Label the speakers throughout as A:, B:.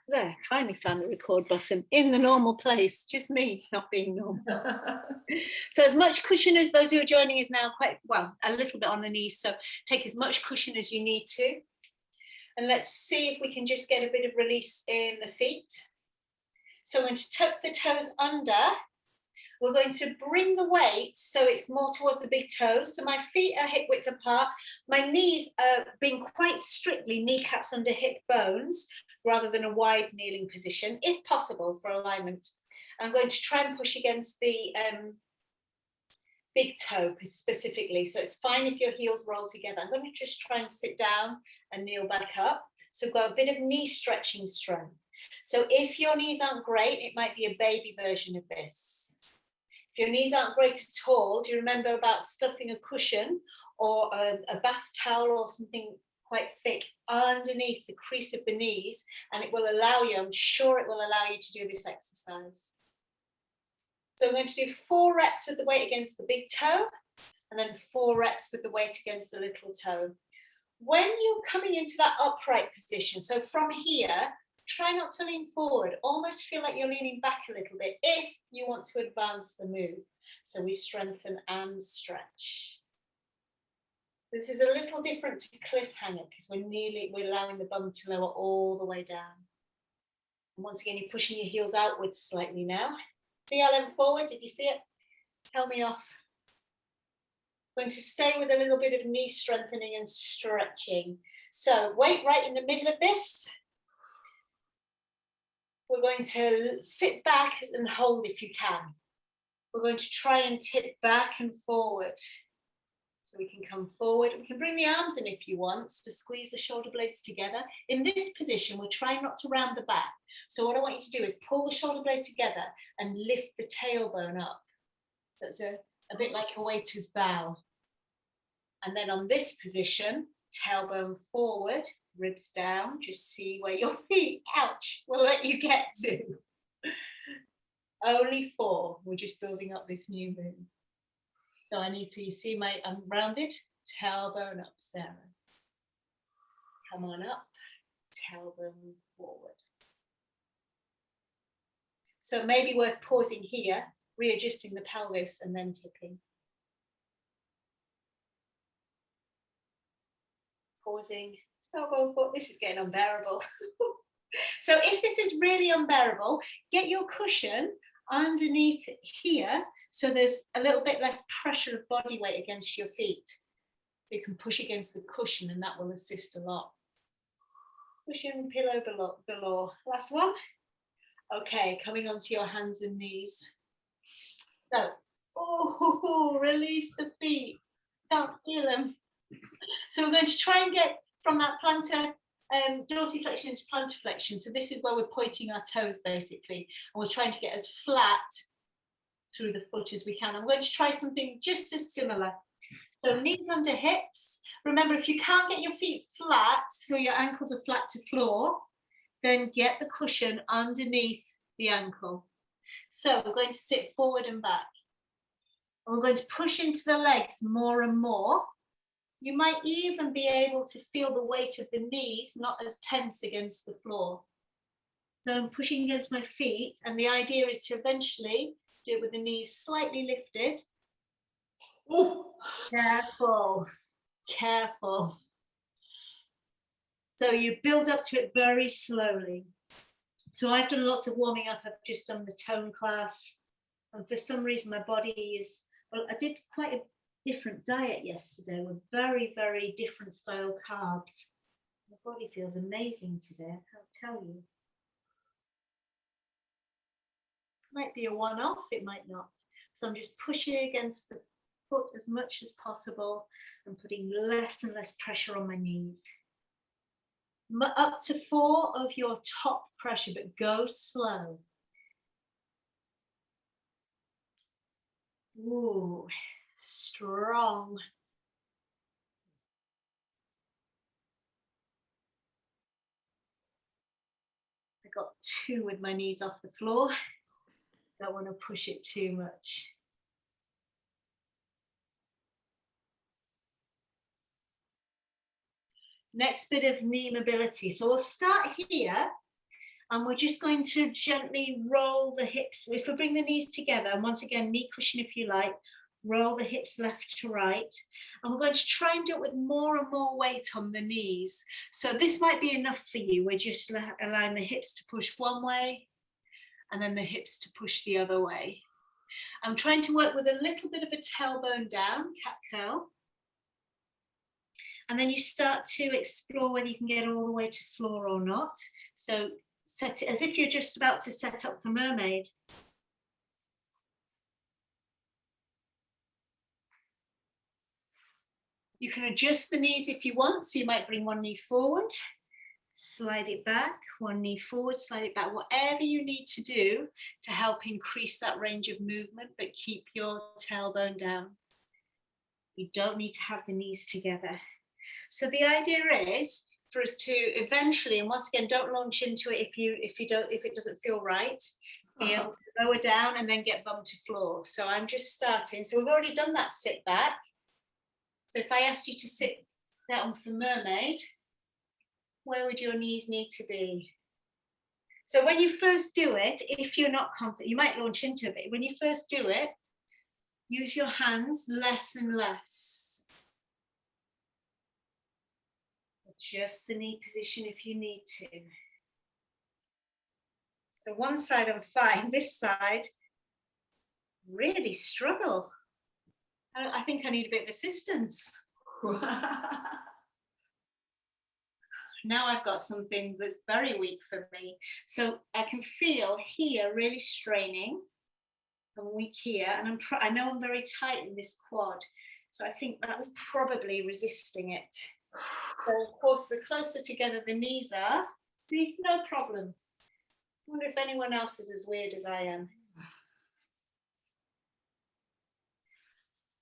A: There, finally found the record button in the normal place. Just me not being normal. So as much cushion as those who are joining us now, quite well, a little bit on the knees. So take as much cushion as you need to. And let's see if we can just get a bit of release in the feet. So I'm going to tuck the toes under. We're going to bring the weight so it's more towards the big toes. So my feet are hip width apart. My knees are being quite strictly kneecaps under hip bones, rather than a wide kneeling position, if possible, for alignment. I'm going to try and push against the big toe specifically. So it's fine if your heels roll together. I'm going to just try and sit down and kneel back up. So we've got a bit of knee stretching strength. So if your knees aren't great, it might be a baby version of this. If your knees aren't great at all, do you remember about stuffing a cushion or a bath towel or something quite thick underneath the crease of the knees, and it will allow you, I'm sure it will allow you to do this exercise. So I'm going to do 4 reps with the weight against the big toe, and then 4 reps with the weight against the little toe. When you're coming into that upright position, so from here, try not to lean forward, almost feel like you're leaning back a little bit if you want to advance the move. So we strengthen and stretch. This is a little different to cliffhanger because we're allowing the bum to lower all the way down. And once again, you're pushing your heels outwards slightly now. See how I leant forward? Did you see it? Tell me off. I'm going to stay with a little bit of knee strengthening and stretching. So weight right in the middle of this. We're going to sit back and hold if you can. We're going to try and tip back and forward. So we can come forward. We can bring the arms in if you want to squeeze the shoulder blades together. In this position, we're trying not to round the back. So what I want you to do is pull the shoulder blades together and lift the tailbone up. So it's a bit like a waiter's bow. And then on this position, tailbone forward, ribs down. Just see where your feet, ouch, will let you get to. Only 4. We're just building up this new move. So I need to, you see I'm rounded, tailbone up, Sarah. Come on up, tailbone forward. So maybe worth pausing here, readjusting the pelvis and then tipping. Pausing, tailbone forward. This is getting unbearable. So if this is really unbearable, get your cushion underneath here, so there's a little bit less pressure of body weight against your feet. So you can push against the cushion and that will assist a lot. Cushion, pillow below. Last one. Okay, coming onto your hands and knees. So, release the feet. Can't feel them. So we're going to try and get from that plantar dorsiflexion into plantar flexion. So this is where we're pointing our toes basically, and we're trying to get as flat through the foot as we can. I'm going to try something just as similar. So knees under hips. Remember, if you can't get your feet flat, so your ankles are flat to floor, then get the cushion underneath the ankle. So we're going to sit forward and back. And we're going to push into the legs more and more. You might even be able to feel the weight of the knees not as tense against the floor. So I'm pushing against my feet, and the idea is to eventually do it with the knees slightly lifted. Ooh. Careful, careful. So you build up to it very slowly. So I've done lots of warming up. I've just done the tone class. And for some reason, my body is, well, I did quite a different diet yesterday with very, very different style carbs. My body feels amazing today, I can't tell you. Might be a one-off, it might not. So I'm just pushing against the foot as much as possible and putting less and less pressure on my knees. Up to 4 of your top pressure, but go slow. Ooh, strong. I got 2 with my knees off the floor. Don't want to push it too much. Next bit of knee mobility. So we'll start here And we're just going to gently roll the hips. If we bring the knees together, and once again, knee cushion if you like, roll the hips left to right. And we're going to try and do it with more and more weight on the knees. So this might be enough for you. We're just allowing the hips to push one way and then the hips to push the other way. I'm trying to work with a little bit of a tailbone down, cat curl. And then you start to explore whether you can get all the way to floor or not. So set it as if you're just about to set up for mermaid. You can adjust the knees if you want. So you might bring one knee forward, slide it back, one knee forward, slide it back, whatever you need to do to help increase that range of movement, but keep your tailbone down. You don't need to have the knees together. So the idea is for us to eventually, and once again, don't launch into it if it doesn't feel right, be able to lower down and then get bum to floor. So I'm just starting. So we've already done that sit back. So if I asked you to sit down for mermaid, where would your knees need to be? So when you first do it, if you're not confident, you might launch into it, but when you first do it, use your hands less and less. Adjust the knee position if you need to. So one side I'm fine, this side, really struggle. I think I need a bit of assistance. Now I've got something that's very weak for me. So I can feel here really straining. I'm weak here, and I know I'm very tight in this quad. So I think that's probably resisting it. So of course, the closer together the knees are, see, no problem. I wonder if anyone else is as weird as I am.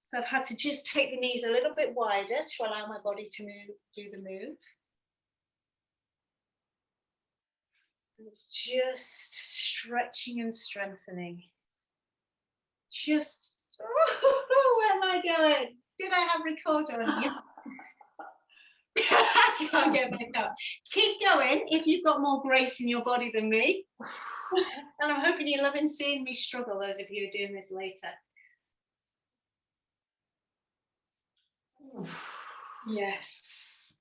A: So I've had to just take the knees a little bit wider to allow my body to do the move. And it's just stretching and strengthening. Just, where am I going? Did I have record on? Yeah. I can't get back up. Keep going if you've got more grace in your body than me. And I'm hoping you're loving seeing me struggle, those of you who are doing this later. Yes.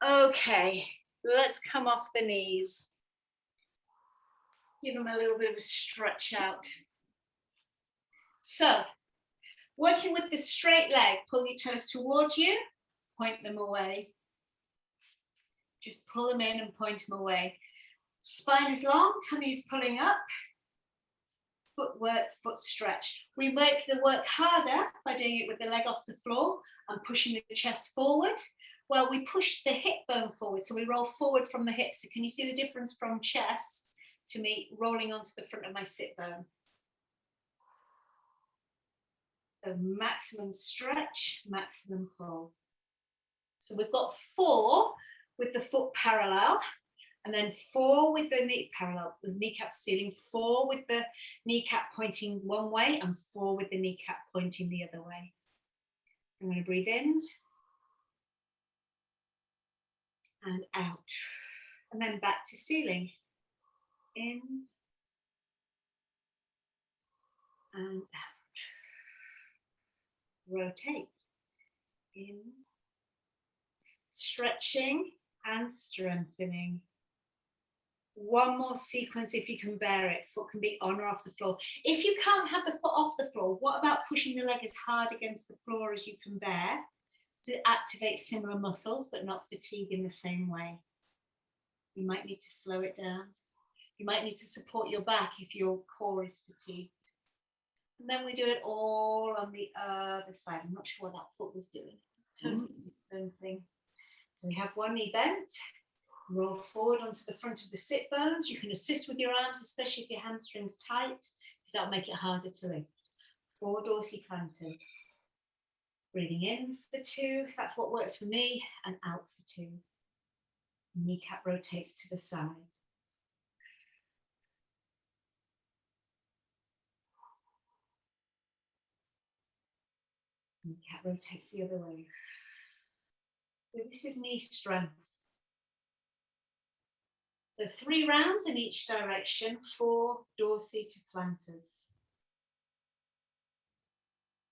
A: Okay, let's come off the knees. Give them a little bit of a stretch out. So, working with the straight leg, pull your toes towards you, point them away. Just pull them in and point them away. Spine is long, tummy is pulling up. Footwork, foot stretch. We make the work harder by doing it with the leg off the floor and pushing the chest forward. Well, we push the hip bone forward, so we roll forward from the hips. So can you see the difference from chest to me rolling onto the front of my sit bone? So maximum stretch, maximum pull. So we've got 4 with the foot parallel, and then 4 with the knee parallel, the kneecap to ceiling, 4 with the kneecap pointing one way, and 4 with the kneecap pointing the other way. I'm going to breathe in and out, and then back to ceiling. In and out. Rotate. In. Stretching and strengthening. One more sequence if you can bear it. Foot can be on or off the floor. If you can't have the foot off the floor, what about pushing the leg as hard against the floor as you can bear to activate similar muscles but not fatigue in the same way? You might need to slow it down. You might need to support your back if your core is fatigued. And then we do it all on the other side. I'm not sure what that foot was doing. It's totally its own thing. So we have one knee bent. Roll forward onto the front of the sit bones. You can assist with your arms, especially if your hamstring's tight, because that'll make it harder to lift. 4 dorsiflanters. Breathing in for 2. That's what works for me. And out for 2. Kneecap rotates to the side. Kneecap rotates the other way. So this is knee strength. So 3 rounds in each direction, 4 dorsi to planters.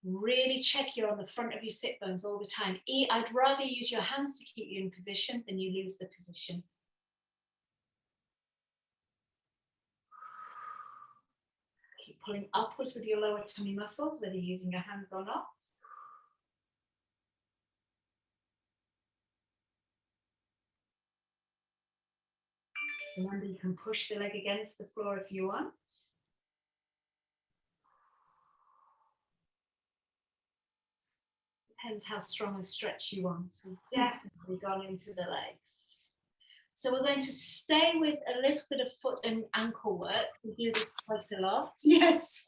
A: Really check you're on the front of your sit bones all the time. I'd rather use your hands to keep you in position than you lose the position. Keep pulling upwards with your lower tummy muscles, whether you're using your hands or not. Remember, you can push the leg against the floor if you want. Depends how strong a stretch you want. So definitely gone into the legs. So we're going to stay with a little bit of foot and ankle work. We do this quite a lot. Yes.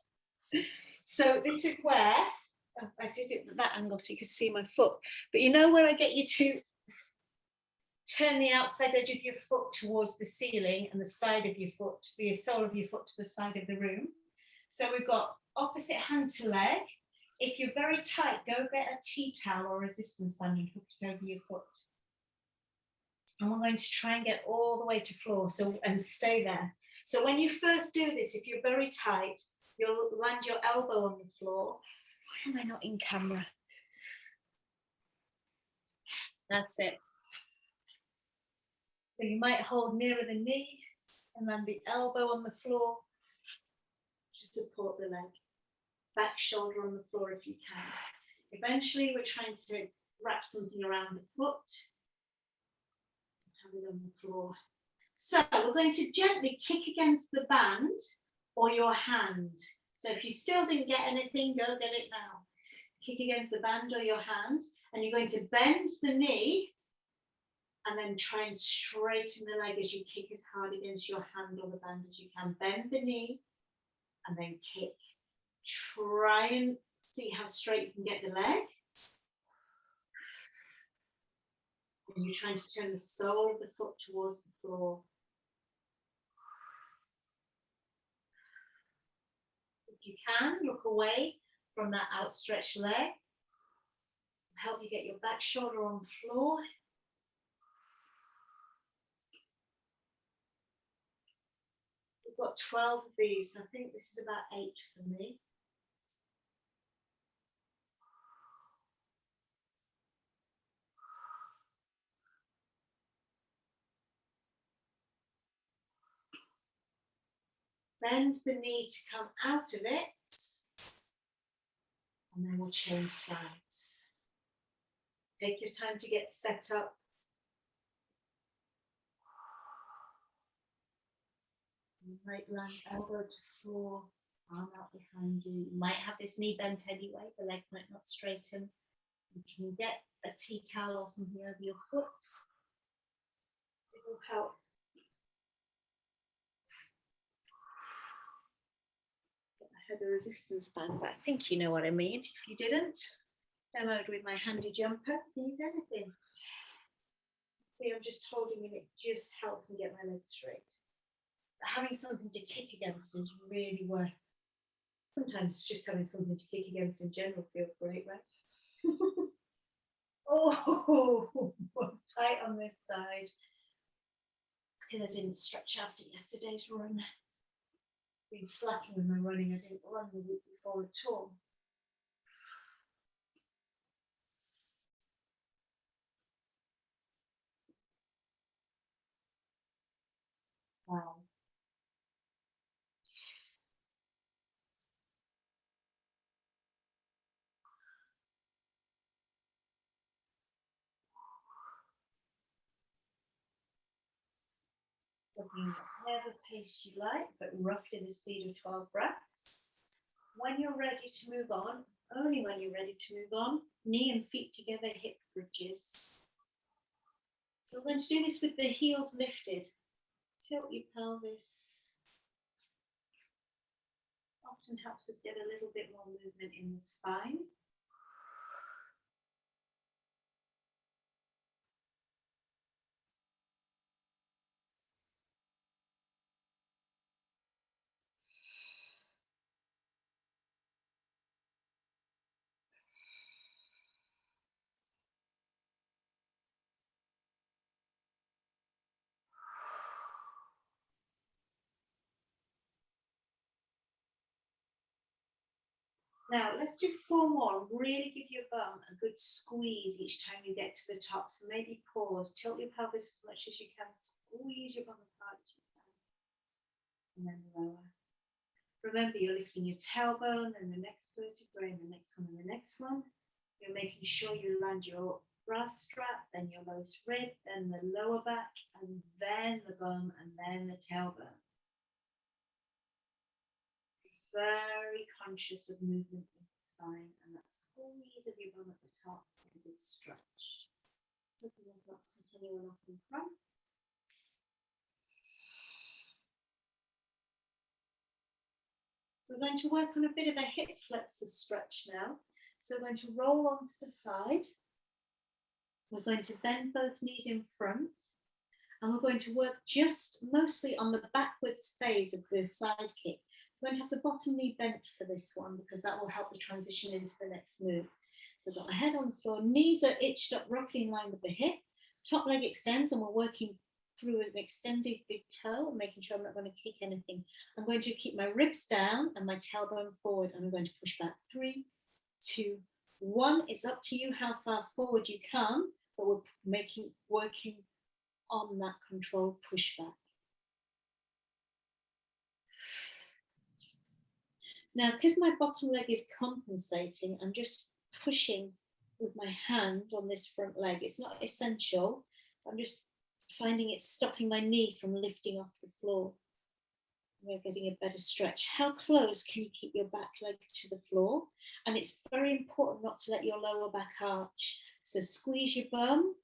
A: So this is where, I did it at that angle so you can see my foot. But you know when I get you to turn the outside edge of your foot towards the ceiling and the side of your foot, the sole of your foot to the side of the room. So we've got opposite hand to leg. If you're very tight, go get a tea towel or resistance band and hook it over your foot. And we're going to try and get all the way to floor, and stay there. So when you first do this, if you're very tight, you'll land your elbow on the floor. Why am I not in camera? That's it. So you might hold nearer the knee and land the elbow on the floor. Just support the leg. Back shoulder on the floor if you can. Eventually, we're trying to wrap something around the foot. Have it on the floor. So we're going to gently kick against the band or your hand. So if you still didn't get anything, go get it now. Kick against the band or your hand, and you're going to bend the knee and then try and straighten the leg as you kick as hard against your hand or the band as you can. Bend the knee and then kick. Try and see how straight you can get the leg. And you're trying to turn the sole of the foot towards the floor. If you can, look away from that outstretched leg. Help you get your back shoulder on the floor. We've got 12 of these. I think this is about 8 for me. Bend the knee to come out of it. And then we'll change sides. Take your time to get set up. You might land elbow to floor, arm out behind you. You might have this knee bent anyway, the leg might not straighten. You can get a tea towel or something over your foot. It will help. I had a resistance band, but I think you know what I mean. If you didn't, demoed with my handy jumper, use anything. See, I'm just holding it, it just helps me get my legs straight. But having something to kick against is really worth. Sometimes just having something to kick against in general feels great, right? Oh, I'm tight on this side. Because I didn't stretch after yesterday's run. Been slacking with my running. I didn't run the week before at all. Wow. Looking at whatever pace you like, but roughly the speed of 12 breaths. When you're ready to move on, only when you're ready to move on, knee and feet together, hip bridges. So we're going to do this with the heels lifted. Tilt your pelvis. Often helps us get a little bit more movement in the spine. Now let's do 4 more. Really give your bum a good squeeze each time you get to the top. So maybe pause, tilt your pelvis as much as you can, squeeze your bum as hard as you can, and then lower. Remember, you're lifting your tailbone and the next vertebrae and the next one and the next one. You're making sure you land your bra strap, then your lowest rib, then the lower back, and then the bum, and then the tailbone. Very conscious of movement in the spine and that squeeze of your bum at the top and a good stretch. Hopefully I've not set anyone off in front. We're going to work on a bit of a hip flexor stretch now. So we're going to roll onto the side. We're going to bend both knees in front. And we're going to work just mostly on the backwards phase of the side kick. We're going to have the bottom knee bent for this one because that will help the transition into the next move. So I've got my head on the floor, knees are itched up roughly in line with the hip, top leg extends, and we're working through an extended big toe, making sure I'm not going to kick anything. I'm going to keep my ribs down and my tailbone forward, and I'm going to push back. 3, 2, 1. It's up to you how far forward you come, but we're working on that controlled pushback. Now, because my bottom leg is compensating, I'm just pushing with my hand on this front leg. It's not essential. I'm just finding it stopping my knee from lifting off the floor. We're getting a better stretch. How close can you keep your back leg to the floor? And it's very important not to let your lower back arch. So squeeze your bum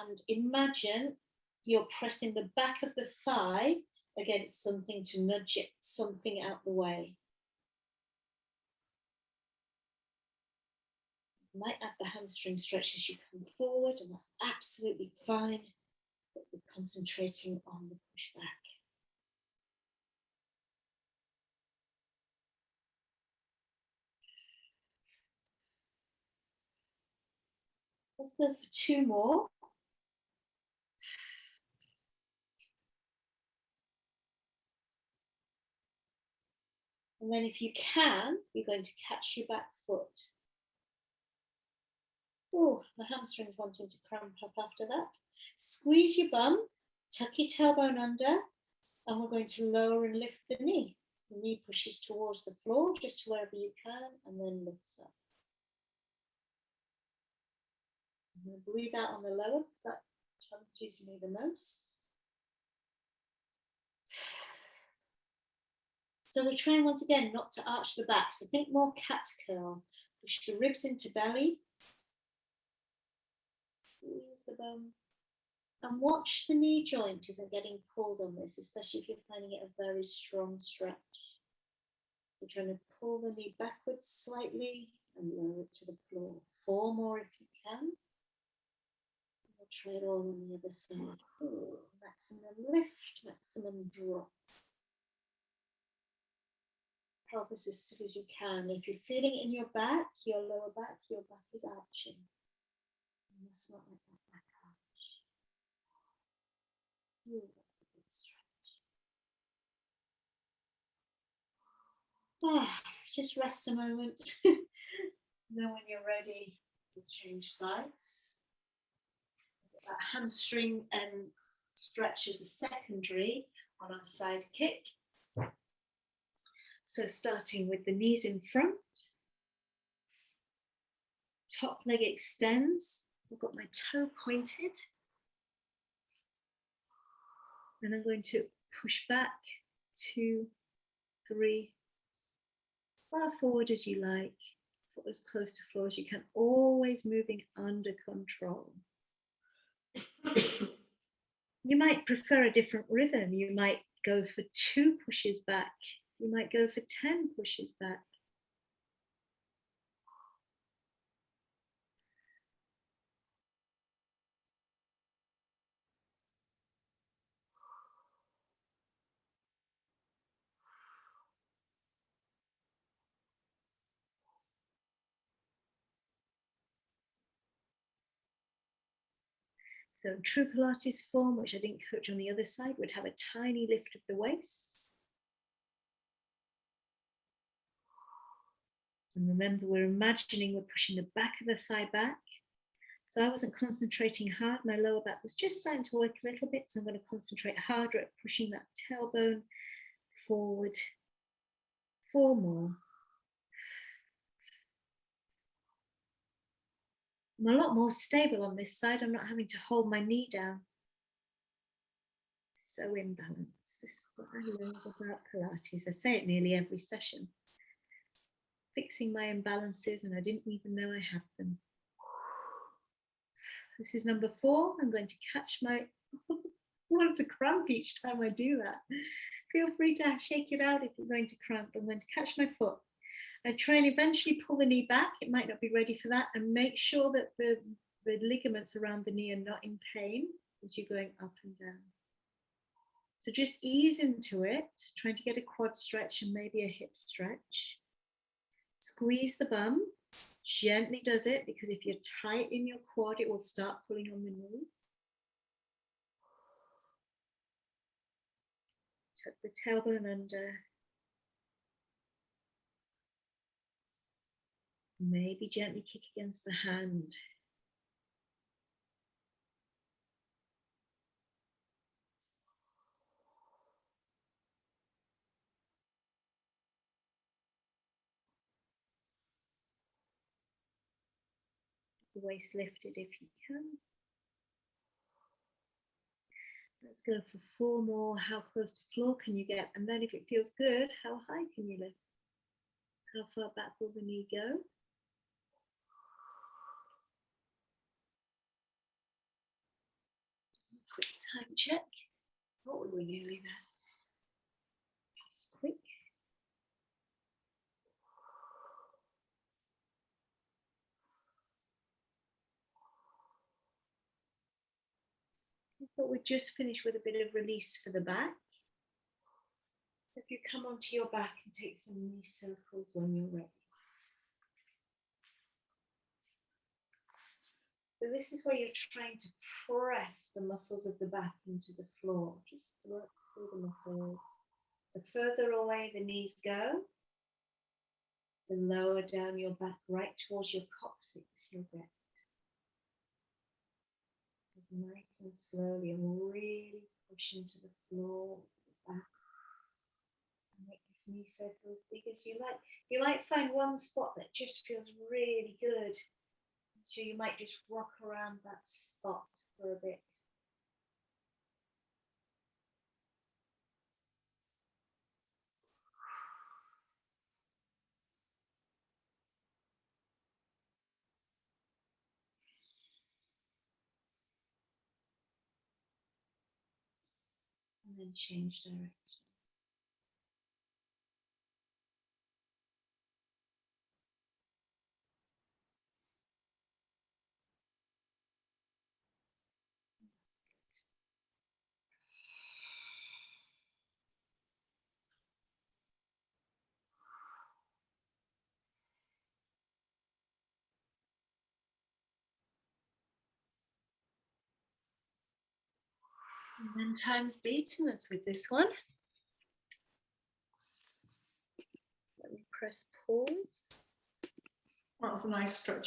A: and imagine you're pressing the back of the thigh against something to nudge it, something out the way. You might add the hamstring stretch as you come forward, and that's absolutely fine, but we're concentrating on the pushback. Let's go for 2 more. And then if you can, you're going to catch your back foot. Oh, my hamstring's wanting to cramp up after that. Squeeze your bum, tuck your tailbone under, and we're going to lower and lift the knee. The knee pushes towards the floor, just to wherever you can, and then lifts up. I'm going to breathe out on the lower, because that challenges me the most. So we're trying once again not to arch the back. So think more cat curl. Push the ribs into belly. Squeeze the bum. And watch the knee joint isn't getting pulled on this, especially if you're finding it a very strong stretch. We're trying to pull the knee backwards slightly and lower it to the floor. 4 more if you can. We'll try it all on the other side. Ooh, maximum lift, maximum drop. Pelvis as still as you can. If you're feeling it in your back, your lower back is arching. You must not let that back arch. Ooh, that's a good stretch. Just rest a moment. Then when you're ready, we'll change sides. That hamstring stretch is a secondary on our side kick. So starting with the knees in front, top leg extends. I've got my toe pointed. And I'm going to push back 2, 3, far forward as you like, foot as close to floor as you can, always moving under control. You might prefer a different rhythm. You might go for 2 pushes back. You might go for 10 pushes back. So true Pilates form, which I didn't coach on the other side, would have a tiny lift of the waist. And remember, we're imagining we're pushing the back of the thigh back. So I wasn't concentrating hard. My lower back was just starting to work a little bit. So I'm going to concentrate harder at pushing that tailbone forward. 4 more. I'm a lot more stable on this side. I'm not having to hold my knee down. So in balance. This is what I love about Pilates. I say it nearly every session. Fixing my imbalances, and I didn't even know I had them. This is number 4. I'm going to catch my, I want to cramp each time I do that. Feel free to shake it out if you're going to cramp. I'm going to catch my foot. I try and eventually pull the knee back. It might not be ready for that, and make sure that the ligaments around the knee are not in pain as you're going up and down. So just ease into it, trying to get a quad stretch and maybe a hip stretch. Squeeze the bum. Gently does it, because if you're tight in your quad, it will start pulling on the knee. Tuck the tailbone under. Maybe gently kick against the hand. The waist lifted if you can. Let's go for 4 more. How close to floor can you get? And then if it feels good, how high can you lift? How far back will the knee go? Quick time check. Oh, we're nearly there. That's quick. I thought we'd just finish with a bit of release for the back. If you come onto your back and take some knee circles when you're ready. So this is where you're trying to press the muscles of the back into the floor. Just work through the muscles. The further away the knees go, the lower down your back, right towards your coccyx you'll get. Nice and slowly, and really push into the floor, the back. And make this knee circle as big as you like. You might find one spot that just feels really good. So you might just rock around that spot for a bit. And then change direction. And then time's beating us with this one. Let me press pause.
B: That was a nice stretch.